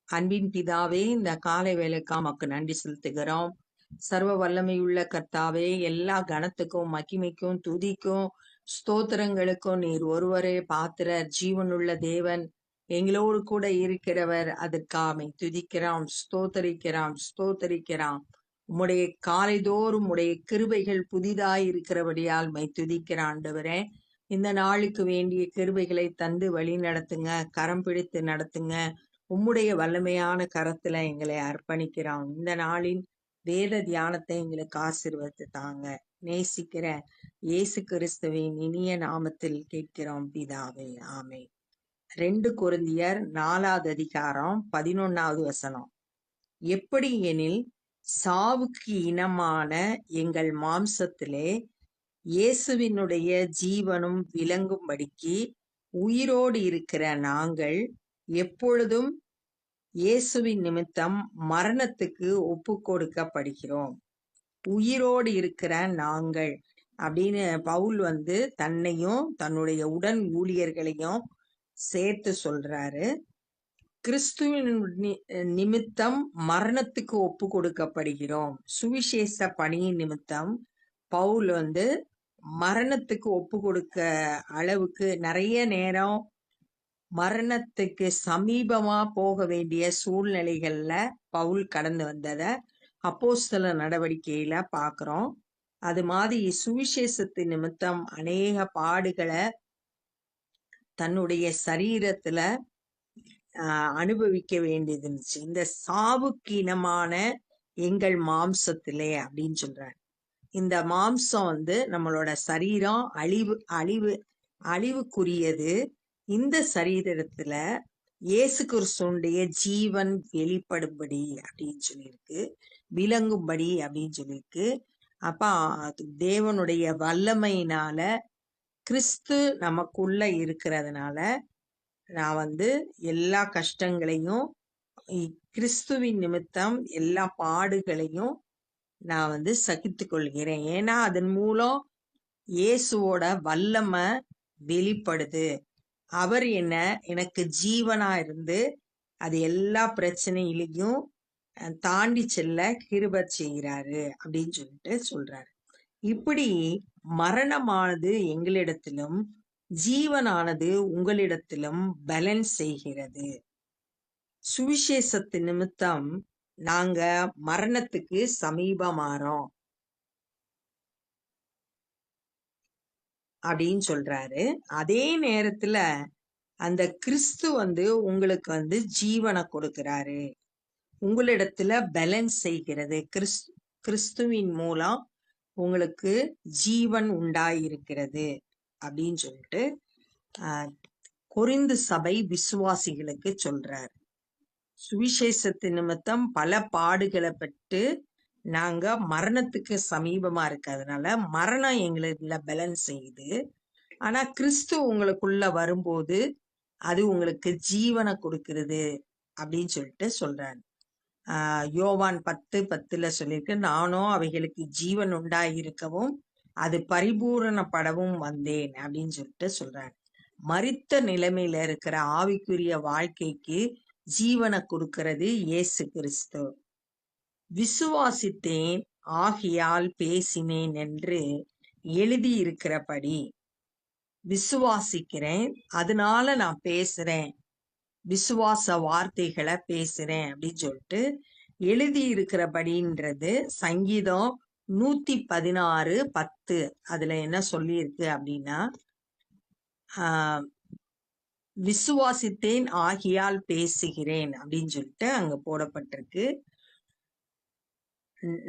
அன்பின் பிதாவே, இந்த காலை வேலைக்கா உமக்கு நன்றி செலுத்துகிறோம். சர்வ வல்லமையுள்ள கர்த்தாவே, எல்லா கனத்துக்கும் மகிமைக்கும் துதிக்கும் ஸ்தோத்திரங்களுக்கும் நீர் ஒருவரே பாத்திரர். ஜீவனுள்ள தேவன், எங்களோடு கூட இருக்கிறவர். அதற்காமை துதிக்கிறோம், ஸ்தோத்தரிக்கிறோம். உம்முடைய காலைதோறும் உடைய கிருபைகள் புதிதாய் இருக்கிறபடியால் மை துதிக்கிற ஆண்டவரே. இந்த நாளுக்கு வேண்டிய கிருபைகளை தந்து வழி நடத்துங்க, கரம் பிடித்து நடத்துங்க. உம்முடைய வல்லமையான கரத்துல எங்களை அர்ப்பணிக்கிறோம். இந்த நாளின் வேத தியானத்தை எங்களுக்கு ஆசீர்வதித்து தாங்க. நேசிக்கிற இயேசு கிறிஸ்துவின் இனிய நாமத்தில் கேட்கிறோம் பிதாவே, ஆமே. 2 கொரிந்தியர் 4வது அதிகாரம் 11வது வசனம். எப்படி எனில், சாவுக்கு இனமான எங்கள் மாம்சத்திலே இயேசுவினுடைய ஜீவனும் விளங்கும்படிக்கு உயிரோடு இருக்கிற நாங்கள் எப்பொழுதும் இயேசுவின் நிமித்தம் மரணத்துக்கு ஒப்பு கொடுக்கப்படுகிறோம். உயிரோடு இருக்கிற நாங்கள் அப்படின்னு பவுல் தன்னையும் தன்னுடைய உடன் ஊழியர்களையும் சேர்த்து சொல்றாரு. கிறிஸ்துவின் நிமித்தம் மரணத்துக்கு ஒப்பு கொடுக்கப்படுகிறோம். சுவிசேஷ பணியின் நிமித்தம் பவுல் மரணத்துக்கு ஒப்பு கொடுக்க அளவுக்கு நிறைய நேரம் மரணத்துக்கு சமீபமா போக வேண்டிய சூழ்நிலைகள்ல பவுல் கடந்து வந்தத அப்போஸ்தல நடவடிக்கையில பாக்குறோம். அது மாதிரி சுவிசேஷத்து நிமித்தம் அநேக பாடுகளை தன்னுடைய சரீரத்துல அனுபவிக்க வேண்டியது இருந்துச்சு. இந்த சாவுக்கு இனமான எங்கள் மாம்சத்திலே அப்படின்னு சொல்றாரு. இந்த மாம்சம் நம்மளோட சரீரம் அழிவுக்குரியது. இந்த சரீரத்துல இயேசு கிறிஸ்துடைய ஜீவன் வெளிப்படும்படி அப்படின்னு சொல்லியிருக்கு, விளங்கும்படி அப்படின்னு சொல்லியிருக்கு. அப்ப தேவனுடைய வல்லமையினால கிறிஸ்து நமக்குள்ள இருக்கிறதுனால நான் எல்லா கஷ்டங்களையும் கிறிஸ்துவின் நிமித்தம் எல்லா பாடுகளையும் நான் சகித்து கொள்கிறேன். ஏன்னா அதன் மூலம் இயேசுவோட வல்லமை வெளிப்படுது. அவர் எனக்கு ஜீவனா இருந்து அது எல்லா பிரச்சனையிலையும் தாண்டி செல்ல கிருபை செய்கிறாரு அப்படின்னு சொல்லிட்டு சொல்றாரு. இப்படி மரணமானது எங்களிடத்திலும் ஜீவனானது உங்களிடத்திலும் பலன் செய்கிறது. சுவிசேஷத்து நிமித்தம் நாங்க மரணத்துக்கு சமீபமாறோம் அப்படின்னு சொல்றாரு. அதே நேரத்துல அந்த கிறிஸ்து உங்களுக்கு ஜீவனை கொடுக்கிறாரு, உங்களிடத்துல பேலன்ஸ் செய்கிறது. கிறிஸ்துவின் மூலம் உங்களுக்கு ஜீவன் உண்டாயிருக்கிறது அப்படின்னு சொல்லிட்டு கொரிந்து சபை விசுவாசிகளுக்கு சொல்றார். சுவிசேஷத்து நிமித்தம் பல பாடுகளை பட்டு நாங்க மரணத்துக்கு சமீபமா இருக்கிறதுனால மரணம் எங்களுக்குள்ள பேலன்ஸ் செய்யுது. ஆனா கிறிஸ்து உங்களுக்குள்ள வரும்போது அது உங்களுக்கு ஜீவனை கொடுக்கிறது அப்படின்னு சொல்லிட்டு சொல்றாரு. யோவான் 10:10 சொல்லியிருக்கு, நானும் அவைகளுக்கு ஜீவன் உண்டாயிருக்கவும் அது பரிபூரணப்படவும் வந்தேன் அப்படின்னு சொல்லிட்டு சொல்றாரு. மரித்த நிலைமையில இருக்கிற ஆவிக்குரிய வாழ்க்கைக்கு ஜீவனை கொடுக்கிறது இயேசு கிறிஸ்து. விசுவாசித்தேன் ஆகியால் பேசினேன் என்று எழுதியிருக்கிறபடி விசுவாசிக்கிறேன், அதனால நான் பேசுறேன், விசுவாச வார்த்தைகளை பேசுறேன் அப்படின்னு சொல்லிட்டு எழுதி இருக்கிறபடின்றது சங்கீதம் 116:10. அதுல என்ன சொல்லியிருக்கு அப்படின்னா, விசுவாசித்தேன் ஆகியால் பேசுகிறேன் அப்படின்னு சொல்லிட்டு அங்க போடப்பட்டிருக்கு.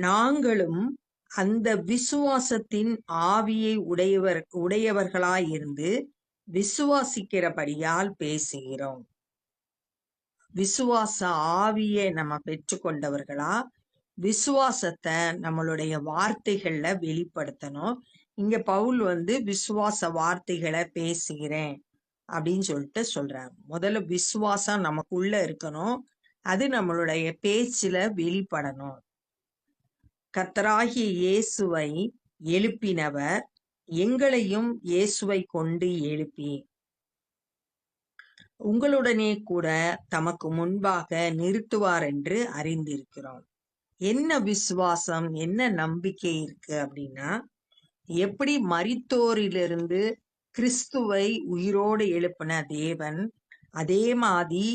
நாங்களும் அந்த விசுவாசத்தின் ஆவியை உடையவர்களாயிருந்து விசுவாசிக்கிறபடியால் பேசுகிறோம். விசுவாச ஆவியை நம்ம பெற்றுக்கொண்டவர்களா விசுவாசத்தை நம்மளுடைய வார்த்தைகள்ல வெளிப்படுத்தணும். இங்க பவுல் விசுவாச வார்த்தைகளை பேசுகிறேன் அப்படின்னு சொல்லிட்டு சொல்றாரு. முதல்ல விசுவாசம் நமக்குள்ள இருக்கணும், அது நம்மளுடைய பேச்சுல வெளிப்படணும். கர்த்தராகிய இயேசுவை எழுப்பினவர் எங்களையும் இயேசுவை கொண்டு எழுப்பி உங்களுடனே கூட தமக்கு முன்பாக நிறுத்துவார் என்று அறிந்திருக்கிறோம். என்ன விசுவாசம், என்ன நம்பிக்கை இருக்கு அப்படின்னா, எப்படி மரித்தோரிலிருந்து கிறிஸ்துவை உயிரோடு எழுப்பின தேவன், அதே மாதிரி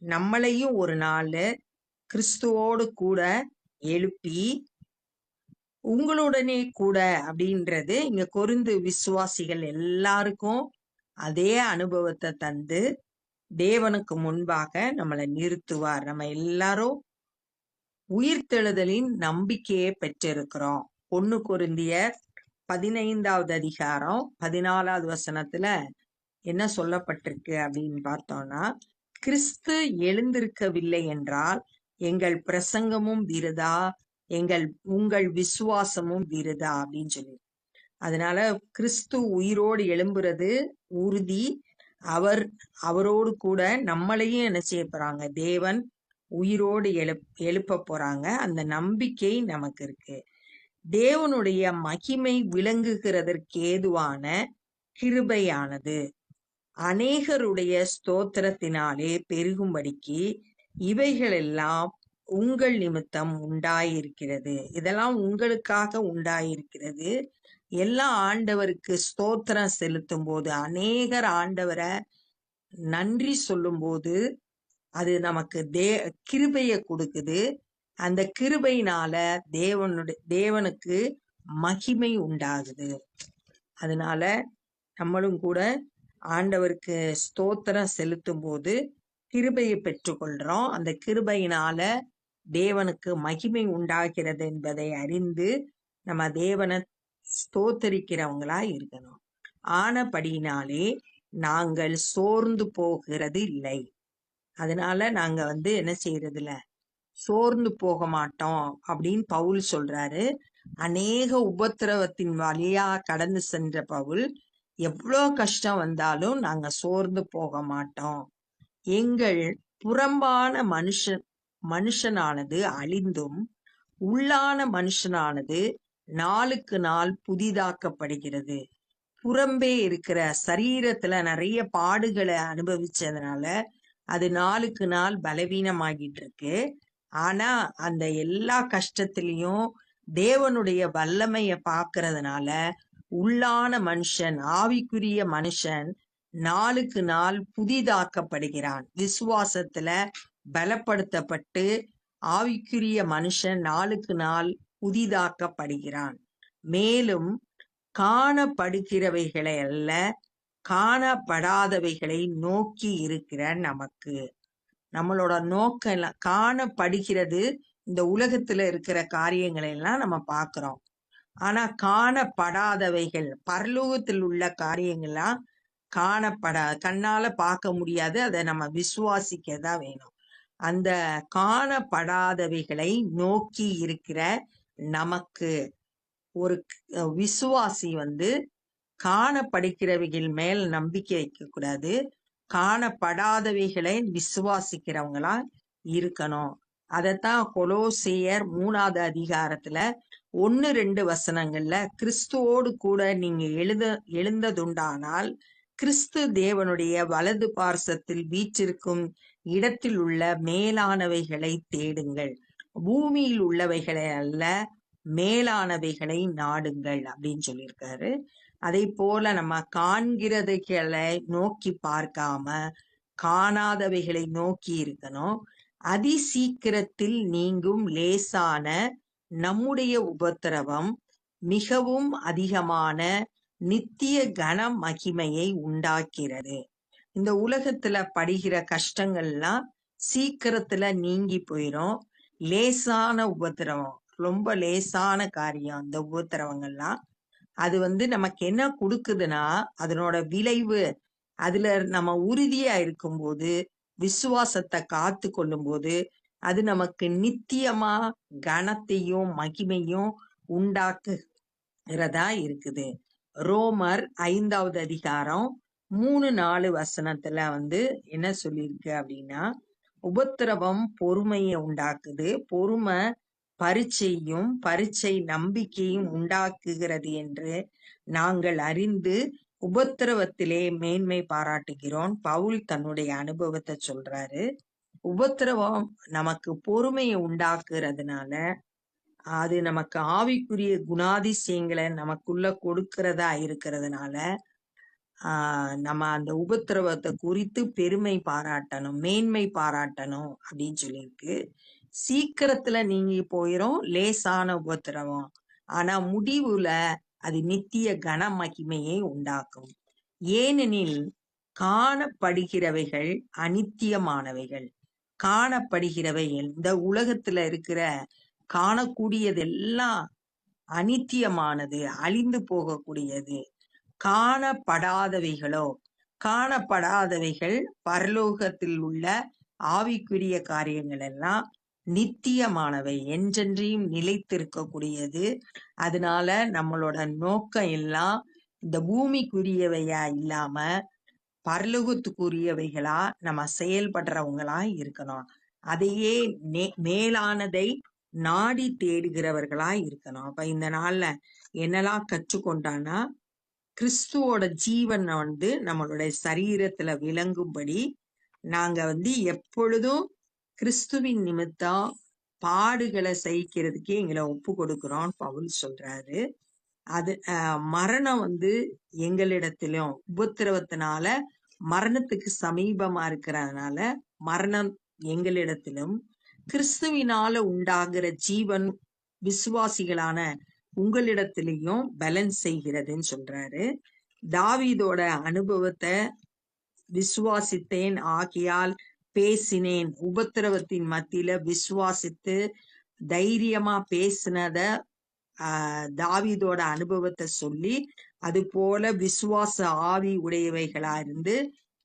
நம்மளையும் ஒரு நாள் கிறிஸ்துவோடு கூட எழுப்பி உங்களுடனே கூட அப்படின்றது இங்க கொரிந்து விசுவாசிகள் எல்லாருக்கும் அதே அனுபவத்தை தந்து தேவனுக்கு முன்பாக நம்மளை நிறுத்துவார். நம்ம எல்லாரும் உயிர்த்தெழுதலின் நம்பிக்கையை பெற்றிருக்கிறோம். 1 கொரிந்தியர் 15வது அதிகாரம் 14வது வசனத்துல என்ன சொல்லப்பட்டிருக்கு அப்படின்னு பார்த்தோம்னா, கிறிஸ்து எழுந்திருக்கவில்லை என்றால் எங்கள் பிரசங்கமும் விருதா, உங்கள் விசுவாசமும் விருதா அப்படின்னு சொல்லி. அதனால கிறிஸ்து உயிரோடு எழும்புறது உறுதி. அவரோடு கூட நம்மளையும் என்ன செய்ய போறாங்க, தேவன் உயிரோடு எழுப்ப போறாங்க. அந்த நம்பிக்கை நமக்கு இருக்கு. தேவனுடைய மகிமை விளங்குகிறதற்கு ஏதுவான கிருபையானது அநேகருடைய ஸ்தோத்திரத்தினாலே பெருகும்படிக்கு இவைகளெல்லாம் உங்கள் நிமித்தம் உண்டாயிருக்கிறது. இதெல்லாம் உங்களுக்காக உண்டாயிருக்கிறது. எல்லா ஆண்டவருக்கு ஸ்தோத்திரம் செலுத்தும் போது, அநேகர் ஆண்டவரை நன்றி சொல்லும் போது அது நமக்கு கிருபையை கொடுக்குது. அந்த கிருபையினால தேவனுக்கு மகிமை உண்டாகுது. அதனால நம்மளும் கூட ஆண்டவருக்கு ஸ்தோத்திரம் செலுத்தும் போது கிருபையை பெற்றுக்கொள்றோம். அந்த கிருபையினால தேவனுக்கு மகிமை உண்டாகிறது என்பதை அறிந்து நம்ம தேவனை ஸ்தோத்தரிக்கிறவங்களா இருக்கணும். ஆனபடியினாலே நாங்கள் சோர்ந்து போகிறது இல்லை. அதனால நாங்க என்ன செய்யறது இல்ல, சோர்ந்து போக மாட்டோம் அப்படின்னு பவுல் சொல்றாரு. அநேக உபத்திரவத்தின் வழியா கடந்து சென்ற பவுல், எவ்வளோ கஷ்டம் வந்தாலும் நாங்க சோர்ந்து போக மாட்டோம். எங்கள் புறம்பான மனுஷனானது அழிந்தும் உள்ளான மனுஷனானது நாளுக்கு நாள் புதிதாக்கப்படுகிறது. புறம்பே இருக்கிற சரீரத்துல நிறைய பாடுகளை அனுபவிச்சதுனால அது நாளுக்கு நாள் பலவீனமாகிட்டு இருக்கு. ஆனா அந்த எல்லா கஷ்டத்திலையும் தேவனுடைய வல்லமைய பாக்குறதுனால உள்ளான மனுஷன், ஆவிக்குரிய மனுஷன் நாளுக்கு நாள் புதிதாக்கப்படுகிறான். விசுவாசத்துல பலப்படுத்தப்பட்டு ஆவிக்குரிய மனுஷன் நாளுக்கு நாள் புதிதாக்கப்படுகிறான். மேலும் காணப்படுகிறவைகளை அல்ல, காணப்படாதவைகளை நோக்கி இருக்கிற நமக்கு. நம்மளோட நோக்கம் எல்லாம் காணப்படுகிறது, இந்த உலகத்துல இருக்கிற காரியங்களை எல்லாம் நம்ம பார்க்கிறோம். ஆனா காணப்படாதவைகள், பரலோகத்தில் உள்ள காரியங்கள்லாம் கண்ணால பார்க்க முடியாது. அதை நம்ம விசுவாசிக்கதான் வேணும். அந்த காணப்படாதவைகளை நோக்கி இருக்கிற நமக்கு ஒரு விசுவாசி காணப்படுகிறவைகள் மேல் நம்பிக்கை வைக்க கூடாது, காணப்படாதவைகளை விசுவாசிக்கிறவங்களா இருக்கணும். அதத்தான் கொலோசியர் 3வது அதிகாரத்துல 1-2 வசனங்கள்ல, கிறிஸ்துவோடு கூட நீங்க எழுந்ததுண்டானால் கிறிஸ்து தேவனுடைய வலது பார்சத்தில் வீற்றிருக்கும் இடத்தில் உள்ள மேலானவைகளை தேடுங்கள், பூமியில் உள்ளவைகளை அல்ல மேலானவைகளை நாடுங்கள் அப்படின்னு சொல்லியிருக்காரு. அதை போல நம்ம காண்கிறதைகளை நோக்கி பார்க்காம காணாதவைகளை நோக்கி இருக்கணும். அதி சீக்கிரத்தில் நீங்கும் லேசான நம்முடைய உபத்திரவம் மிகவும் அதிகமான நித்திய கன மகிமையை உண்டாக்கிறது. இந்த உலகத்துல படுகிற கஷ்டங்கள்லாம் சீக்கிரத்துல நீங்கி போயிடும். லேசான உபத்திரவம், ரொம்ப லேசான காரியம். இந்த உபத்திரவங்கள்லாம் அது நமக்கு என்ன கொடுக்குதுன்னா, அதனோட விளைவு, அதுல நம்ம உறுதியா இருக்கும்போது, விசுவாசத்தை காத்து கொள்ளும் போது அது நமக்கு நித்தியமா கனத்தையும் மகிமையும் உண்டாக்குறதா இருக்குது. ரோமர் 5வது அதிகாரம் 3-4 வசனத்துல என்ன சொல்லியிருக்கு அப்படின்னா, உபத்திரவம் பொறுமையை உண்டாக்குது, பொறுமை பரீட்சையும், பரீட்சை நம்பிக்கையும் உண்டாக்குகிறது என்று நாங்கள் அறிந்து உபத்திரவத்திலே மேன்மை பாராட்டுகிறோம். பவுல் தன்னுடைய அனுபவத்தை சொல்றாரு. உபத்திரவம் நமக்கு பொறுமையை உண்டாக்குறதுனால, அது நமக்கு ஆவிக்குரிய குணாதிசயங்களை நமக்குள்ள கொடுக்கிறதா இருக்கிறதுனால, நம்ம அந்த உபத்திரவத்தை குறித்து பெருமை பாராட்டணும், மேன்மை பாராட்டணும் அப்படின்னு சொல்லியிருக்கு. சீக்கிரத்துல நீங்கி போயிரும் லேசான உபத்திரவம். ஆனா முடிவுல அது நித்திய கன மகிமையை உண்டாக்கும். ஏனெனில் காணப்படுகிறவைகள் அநித்தியமானவைகள். காணப்படுகிறவைகள் இந்த உலகத்துல இருக்கிற காணக்கூடியதெல்லாம் அநித்தியமானது, அழிந்து போகக்கூடியது. காணப்படாதவைகளோ, காணப்படாதவைகள் பரலோகத்தில் உள்ள ஆவிக்குரிய காரியங்கள் எல்லாம் நித்தியமானவை, என்றென்றையும் நிலைத்திருக்கக்கூடியது. அதனால நம்மளோட நோக்கம் எல்லாம் இந்த பூமிக்குரியவையா இல்லாம பரலோகத்துக்குரியவைகளா நம்ம செயல்படுறவங்களா இருக்கணும். அதையே மேலானதை நாடி தேடுகிறவர்களா இருக்கணும். அப்ப இந்த நாள்ல என்னெல்லாம் கற்றுக்கொண்டான்னா, கிறிஸ்துவோட ஜீவன் நம்மளுடைய சரீரத்துல விளங்கும்படி நாங்க எப்பொழுதும் கிறிஸ்துவின் நிமித்தம் பாடுகளை சகிக்கிறதுக்கே எங்களை ஒப்பு கொடுக்கிறோம் பவுல் சொல்றாரு. அது மரணம் எங்களிடத்திலும் உபத்திரவத்தினால மரணத்துக்கு சமீபமா இருக்கிறதுனால மரணம் எங்களிடத்திலும் கிறிஸ்துவினால உண்டாகிற ஜீவன் விசுவாசிகளான உங்களிடத்திலையும் பலன் செய்கிறதுன்னு சொல்றாரு. தாவீதோட அனுபவத்தை விசுவாசித்தேன் ஆகையால் பேசினேன். உபத்திரவத்தின் மத்தியில விசுவாசித்து தைரியமா பேசினத தாவீதோட அனுபவத்தை சொல்லி, அது போல விசுவாச ஆவி உடையவைகளா இருந்து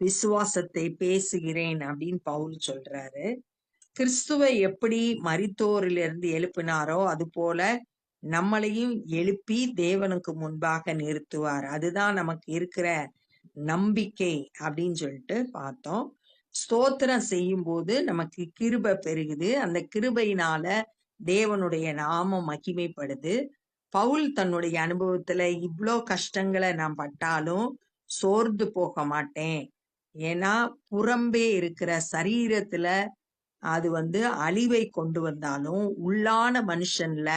விசுவாசத்தை பேசுகிறேன் அப்படின்னு பவுல் சொல்றாரு. கிறிஸ்துவை எப்படி மரித்தோரிலிருந்து எழுப்பினாரோ அது போல நம்மளையும் எழுப்பி தேவனுக்கு முன்பாக நிறுத்துவார். அதுதான் நமக்கு இருக்கிற நம்பிக்கை அப்படின்னு சொல்லிட்டு பார்த்தோம். ஸ்தோத்திரம் செய்யும் போது நமக்கு கிருபை பெருகுது. அந்த கிருபையினால தேவனுடைய நாமம் மகிமைப்படுது. பவுல் தன்னுடைய அனுபவத்துல இவ்வளோ கஷ்டங்களை நான் பட்டாலும் சோர்ந்து போக மாட்டேன். ஏன்னா புறம்பே இருக்கிற சரீரத்துல அது அழிவை கொண்டு வந்தாலும் உள்ளான மனுஷன்ல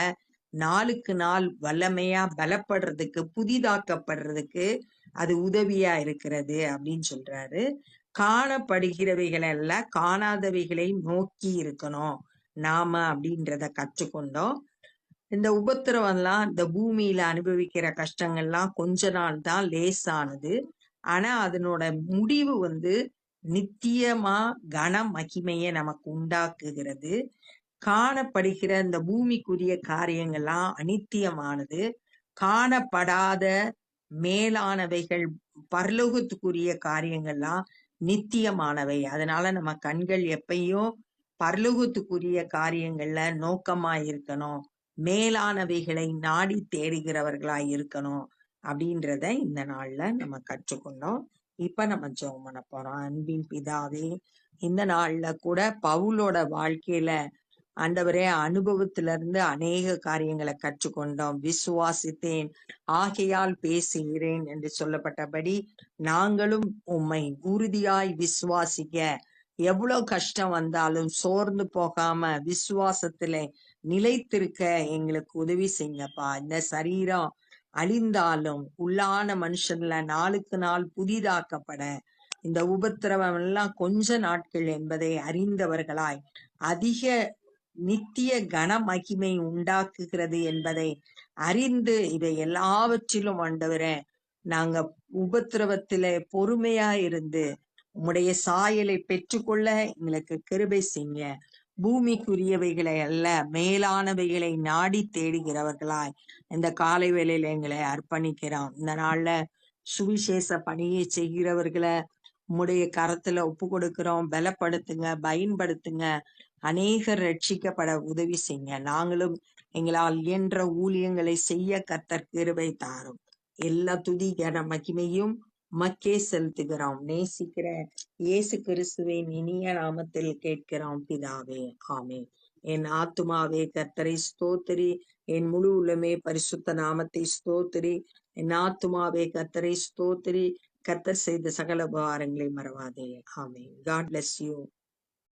நாளுக்கு நாள் வல்லமையா பலப்படுறதுக்கு, புதிதாக்கப்படுறதுக்கு அது உதவியா இருக்கிறது அப்படின்னு சொல்றாரு. காணப்படுகிறவைகள் அல்ல, காணாதவைகளை நோக்கி இருக்கணும் நாம அப்படின்றத கற்றுக்கொண்டோம். இந்த உபத்திரவம்லாம், இந்த பூமியில அனுபவிக்கிற கஷ்டங்கள்லாம் கொஞ்ச நாள் தான் லேசானது. ஆனா அதனோட முடிவு நித்தியமா கன மகிமையை நமக்கு உண்டாக்குகிறது. காணப்படுகிற இந்த பூமிக்குரிய காரியங்கள்லாம் அநித்தியமானது. காணப்படாத மேலானவைகள் பரலோகத்துக்குரிய காரியங்கள்லாம் நித்தியமானவை. அதனால நம்ம கண்கள் எப்பயும் பரலோகத்துக்குரிய காரியங்கள்ல நோக்கமா இருக்கணும், மேலானவைகளை நாடி தேடுகிறவர்களா இருக்கணும் அப்படின்றத இந்த நாள்ல நம்ம கற்றுக்கொண்டோம். இப்ப நம்ம ஜெபம் பண்ண போறோம். அன்பின் பிதாவே, இந்த நாள்ல கூட பவுலோட வாழ்க்கையில ஆண்டவரே அனுபவத்திலிருந்து அநேக காரியங்களை கற்றுக்கொண்டோம். விசுவாசித்தேன் ஆகையால் பேசுகிறேன் என்று சொல்லப்பட்டபடி நாங்களும் உம்மை உறுதியாய் விசுவாசிக்க, எவ்வளவு கஷ்டம் வந்தாலும் சோர்ந்து போகாம விசுவாசத்துல நிலைத்திருக்க எங்களுக்கு உதவி செய்யப்பா. இந்த சரீரம் அழிந்தாலும் உள்ளான மனுஷன்ல நாளுக்கு நாள் புதிதாக்கப்பட, இந்த உபத்திரவம் எல்லாம் கொஞ்ச நாட்கள் என்பதை அறிந்தவர்களாய், அதிக நித்திய கன மகிமை உண்டாக்குகிறது என்பதை அறிந்து இவை எல்லாவற்றிலும் ஆண்டவரே நாங்க உபத்திரவத்தில பொறுமையா இருந்து உம்முடைய சாயலை பெற்றுக்கொள்ள எங்களுக்கு கிருபை செய்ய. பூமிக்குரியவைகளை அல்ல, மேலானவைகளை நாடி தேடுகிறவர்களாய் இந்த காலை வேளையில எங்களை அர்ப்பணிக்கிறோம். இந்த நாள்ல சுவிசேஷ பணியை செய்கிறவர்களை உம்முடைய கரத்துல ஒப்பு கொடுக்கிறோம். பலப்படுத்துங்க, பயன்படுத்துங்க. அநேகர் ரட்சிக்கப்பட உதவி செய்யுங்க. நாங்களும் எங்களால் இயன்ற ஊழியங்களை செய்ய கர்த்தர் கிருபை தாரும். எல்லா துதி கன மகிமையும் மக்கே செலுத்துகிறோம். நேசிக்கிற இயேசு கிறிஸ்துவின் இனிய நாமத்தில் கேட்கிறோம் பிதாவே, ஆமென். என் ஆத்துமாவே கர்த்தரை ஸ்தோத்திரி, என் முழு உள்ளமே பரிசுத்த நாமத்தை ஸ்தோத்திரி. என் ஆத்துமாவே கர்த்தரை ஸ்தோத்திரி, கர்த்தர் செய்த சகல உபகாரங்களை மறவாதே. ஆமென். God bless you.